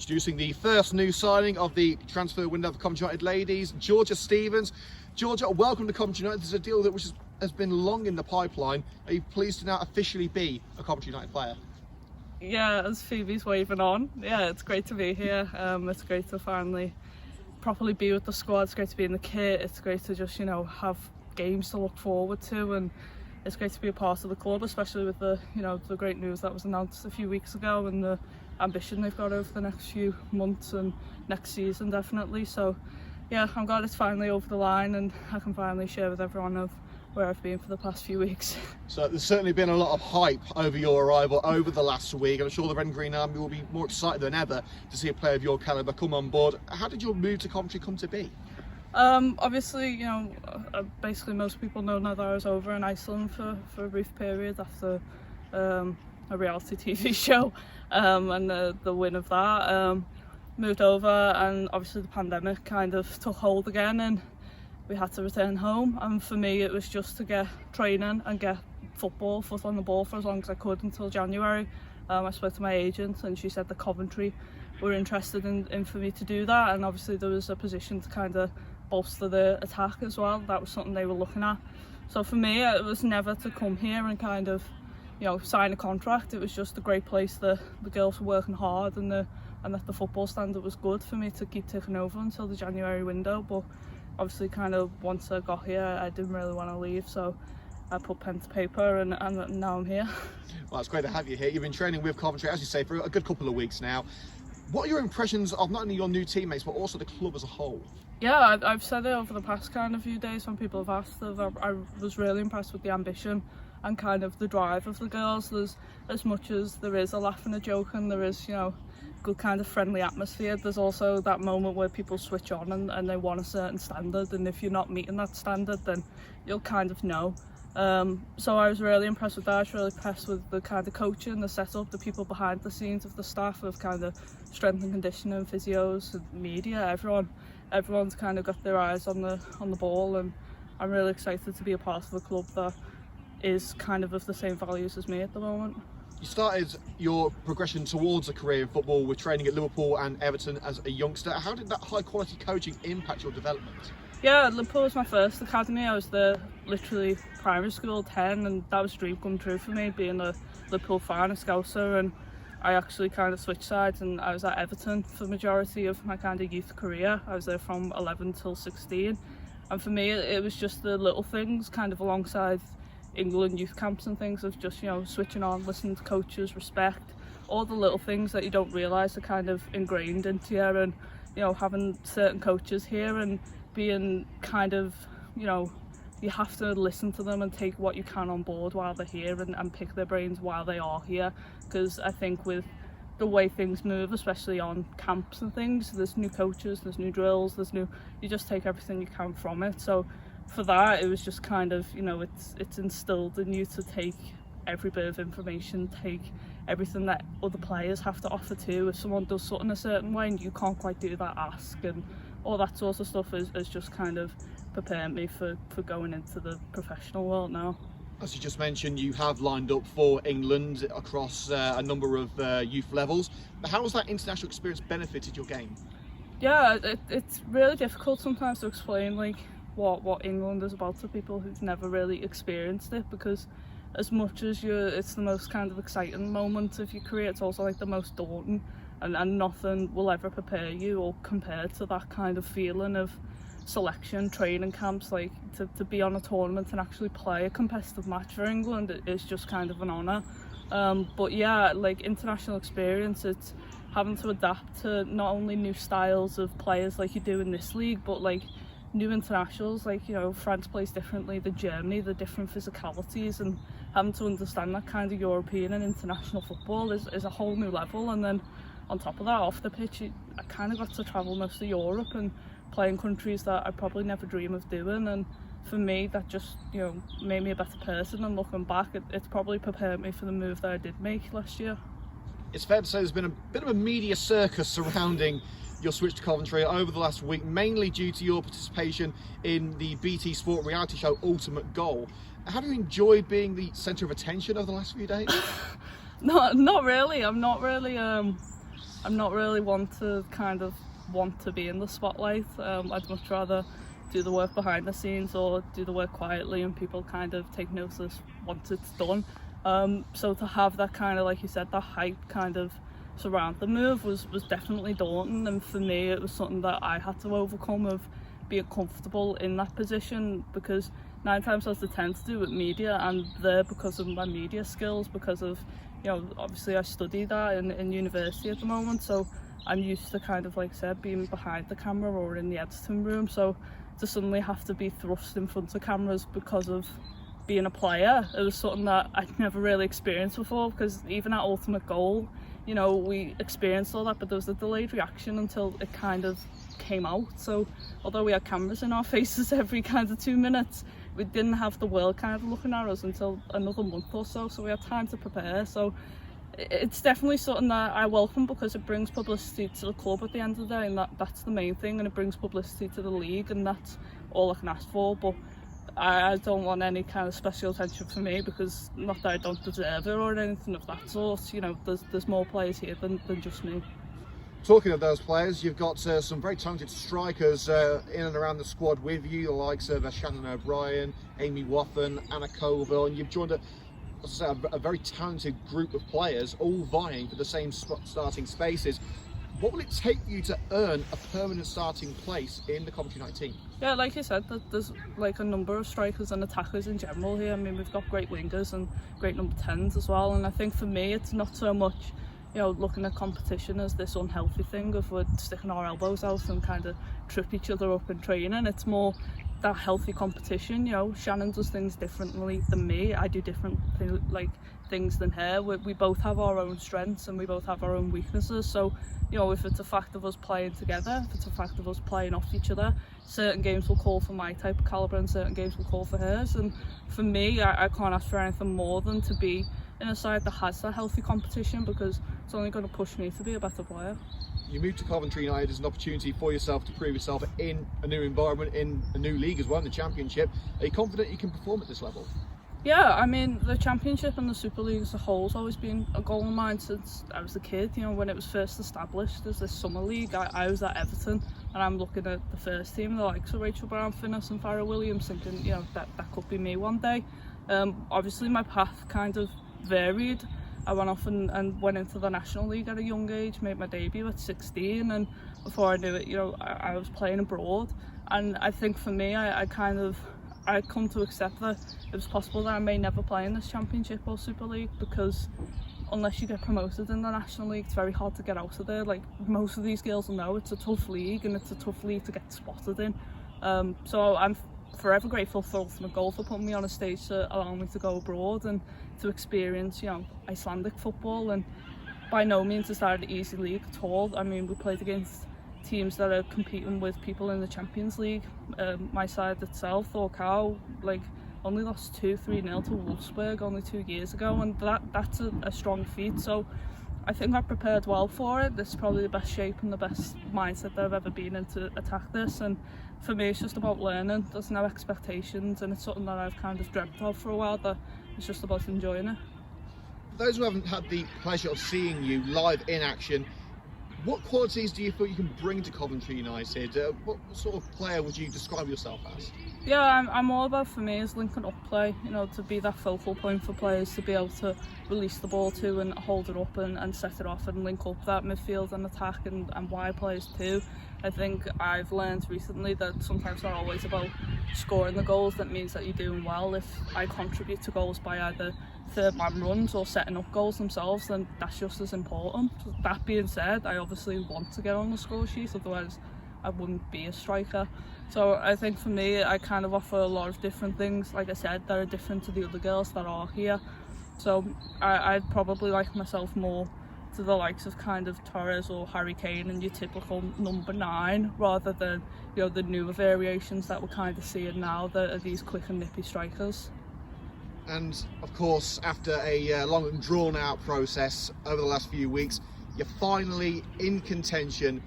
introducing the first new signing of the transfer window of the Coventry United Ladies, Georgia Stevens. Georgia, welcome to Coventry United. This is a deal that has been long in the pipeline. Are you pleased to now officially be a Coventry United player? Yeah, as Phoebe's waving on, yeah, it's great to be here. It's great to finally properly be with the squad. It's great to be in the kit. It's great to just, have games to look forward to, and it's great to be a part of the club, especially with the great news that was announced a few weeks ago and the ambition they've got over the next few months and next season definitely. So yeah, I'm glad it's finally over the line and I can finally share with everyone of where I've been for the past few weeks. So there's certainly been a lot of hype over your arrival over the last week. I'm sure the Red and Green Army will be more excited than ever to see a player of your calibre come on board. How did your move to Coventry come to be? Obviously, basically most people know now that I was over in Iceland for a brief period after a reality TV show and the win of that. Moved over, and obviously the pandemic kind of took hold again and we had to return home, and for me it was just to get training and get foot on the ball for as long as I could until January. I spoke to my agent and she said that Coventry were interested in for me to do that, and obviously there was a position to kind of bolster the attack as well. That was something they were looking at. So for me it was never to come here and kind of sign a contract. It was just a great place. The girls were working hard and that the football standard was good for me to keep ticking over until the January window. But obviously kind of once I got here I didn't really want to leave, so I put pen to paper and now I'm here. Well, it's great to have you here. You've been training with Coventry, as you say, for a good couple of weeks now. What are your impressions of not only your new teammates but also the club as a whole? Yeah, I've said it over the past kind of few days when people have asked. I was really impressed with the ambition and kind of the drive of the girls. There's, as much as there is a laugh and a joke and there is, good kind of friendly atmosphere, there's also that moment where people switch on and they want a certain standard, and if you're not meeting that standard then you'll kind of know. So I was really impressed with that. I was really impressed with the kind of coaching, the setup, the people behind the scenes of the staff of kind of strength and conditioning, physios, and media. Everyone's kind of got their eyes on the ball, and I'm really excited to be a part of a club that is kind of the same values as me at the moment. You started your progression towards a career in football with training at Liverpool and Everton as a youngster. How did that high quality coaching impact your development? Yeah, Liverpool was my first academy. I was there literally primary school, 10, and that was a dream come true for me, being a Liverpool fan, a Scouser, and I actually kind of switched sides and I was at Everton for the majority of my kind of youth career. I was there from 11 till 16, and for me it was just the little things kind of alongside England youth camps and things of just switching on, listening to coaches, respect, all the little things that you don't realise are kind of ingrained into you, and having certain coaches here and being kind of you have to listen to them and take what you can on board while they're here and pick their brains while they are here, because I think with the way things move, especially on camps and things, there's new coaches, there's new drills, you just take everything you can from it. So for that it was just kind of it's instilled in you to take every bit of information, take everything that other players have to offer too. If someone does something a certain way and you can't quite do that, ask, and all that sort of stuff is just kind of preparing me for going into the professional world now. As you just mentioned, you have lined up for England across a number of youth levels. But how has that international experience benefited your game? Yeah, it's really difficult sometimes to explain what England is about to people who've never really experienced it, because as much as it's the most kind of exciting moment of your career, it's also the most daunting, and nothing will ever prepare you or compare to that kind of feeling of selection, training camps. To be on a tournament and actually play a competitive match for England is just kind of an honour. But yeah, international experience, it's having to adapt to not only new styles of players like you do in this league, but new internationals. France plays differently than Germany, the different physicalities, and having to understand that kind of European and international football is a whole new level. And then on top of that, off the pitch, I kind of got to travel most of Europe and play in countries that I probably never dream of doing, and for me that just made me a better person. And looking back, it's probably prepared me for the move that I did make last year. It's fair to say there's been a bit of a media circus surrounding your switch to Coventry over the last week, mainly due to your participation in the BT Sport reality show Ultimate Goal. How do you enjoy being the centre of attention over the last few days? Not really. I'm not really I'm not really one to kind of want to be in the spotlight. I'd much rather do the work behind the scenes or do the work quietly and people kind of take notice once it's done. So to have that kind of, like you said, that hype kind of surround the move was definitely daunting, and for me it was something that I had to overcome, of being comfortable in that position, because 9 times out of 10 to do with media, and there because of my media skills, because of, you know, obviously I study that in university at the moment, so I'm used to kind of, like I said, being behind the camera or in the editing room. So to suddenly have to be thrust in front of cameras because of being a player, it was something that I'd never really experienced before, because even at Ultimate Goal, you know, we experienced all that, but there was a delayed reaction until it kind of came out. So although we had cameras in our faces every kind of 2 minutes, we didn't have the world kind of looking at us until another month or so we had time to prepare. So it's definitely something that I welcome, because it brings publicity to the club at the end of the day, and that's the main thing, and it brings publicity to the league, and that's all I can ask for. But I don't want any kind of special attention for me, because not that I don't deserve it or anything of that sort. You know, there's more players here than just me. Talking of those players, you've got some very talented strikers in and around the squad with you, the likes of Shannon O'Brien, Amy Wathen, Anna Colville, and you've joined a very talented group of players, all vying for the same starting spaces. What will it take for you to earn a permanent starting place in the Coventry United team? Yeah, like you said, there's like a number of strikers and attackers in general here. I mean, we've got great wingers and great number 10s as well, and I think for me it's not so much, you know, looking at competition as this unhealthy thing of we're sticking our elbows out and kind of trip each other up in training. It's more that healthy competition. You know, Shannon does things differently than me. I do different things than her. We both have our own strengths and we both have our own weaknesses. So, you know, if it's a fact of us playing together, if it's a fact of us playing off each other, certain games will call for my type of calibre and certain games will call for hers. And for me, I can't ask for anything more than to be in a side that has that healthy competition, because it's only going to push me to be a better player. You moved to Coventry United as an opportunity for yourself to prove yourself in a new environment, in a new league as well, in the Championship. Are you confident you can perform at this level? Yeah, I mean, the Championship and the Super League as a whole has always been a goal of mine since I was a kid. You know, when it was first established as this summer league, I was at Everton, and I'm looking at the first team, the likes of Rachel Brown-Finnis and Farrah Williams, thinking, you know, that could be me one day. Obviously my path kind of varied. I went off and went into the National League at a young age, made my debut at 16, and before I knew it, you know, I was playing abroad. And I think for me, I come to accept that it was possible that I may never play in this Championship or Super League, because unless you get promoted in the National League, it's very hard to get out of there. Like most of these girls will know, it's a tough league, and it's a tough league to get spotted in. So I'm forever grateful for Ultimate Goal for putting me on a stage to allow me to go abroad and to experience, you know, Icelandic football. And by no means is that an easy league at all. I mean, we played against teams that are competing with people in the Champions League. My side itself, Thorcow, like only lost 2-3-0 to Wolfsburg only 2 years ago, and that's a strong feat. So I think I prepared well for it. This is probably the best shape and the best mindset that I've ever been in to attack this. And for me, it's just about learning. There's no expectations, and it's something that I've kind of dreamt of for a while, that it's just about enjoying it. For those who haven't had the pleasure of seeing you live in action, what qualities do you feel you can bring to Coventry United? What sort of player would you describe yourself as? Yeah, I'm all about, for me, is linking up play, you know, to be that focal point for players, to be able to release the ball to and hold it up and set it off and link up that midfield and attack and wide players too. I think I've learned recently that sometimes not always about scoring the goals that means that you're doing well. If I contribute to goals by either third man runs or setting up goals themselves, then that's just as important. That being said, I obviously want to get on the score sheet, otherwise I wouldn't be a striker. So I think for me, I kind of offer a lot of different things, like I said, that are different to the other girls that are here. So I'd probably like myself more to the likes of kind of Torres or Harry Kane and your typical number 9, rather than, you know, the newer variations that we're kind of seeing now, that are these quick and nippy strikers. And of course, after a long and drawn out process over the last few weeks, you're finally in contention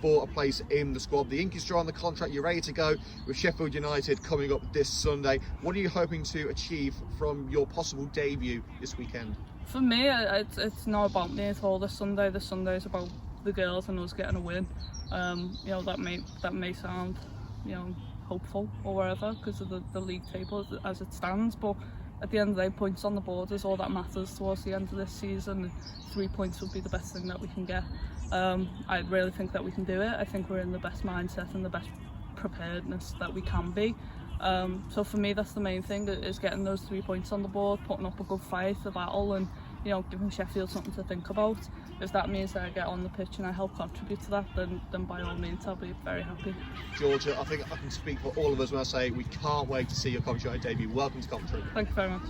for a place in the squad. The ink is dry on the contract, you're ready to go, with Sheffield United coming up this Sunday. What are you hoping to achieve from your possible debut this weekend? For me, it's not about me at all this Sunday. This Sunday is about the girls and us getting a win. You know, that may sound, you know, hopeful or whatever because of the league table as it stands, but at the end of the day, points on the board is all that matters towards the end of this season. 3 points would be the best thing that we can get. I really think that we can do it. I think we're in the best mindset and the best preparedness that we can be. So for me, that's the main thing, is getting those 3 points on the board, putting up a good fight, a battle, and, you know, giving Sheffield something to think about. If that means that I get on the pitch and I help contribute to that, then by all means I'll be very happy. Georgia, I think I can speak for all of us when I say we can't wait to see your Coventry United debut. Welcome to Coventry. Thank you very much.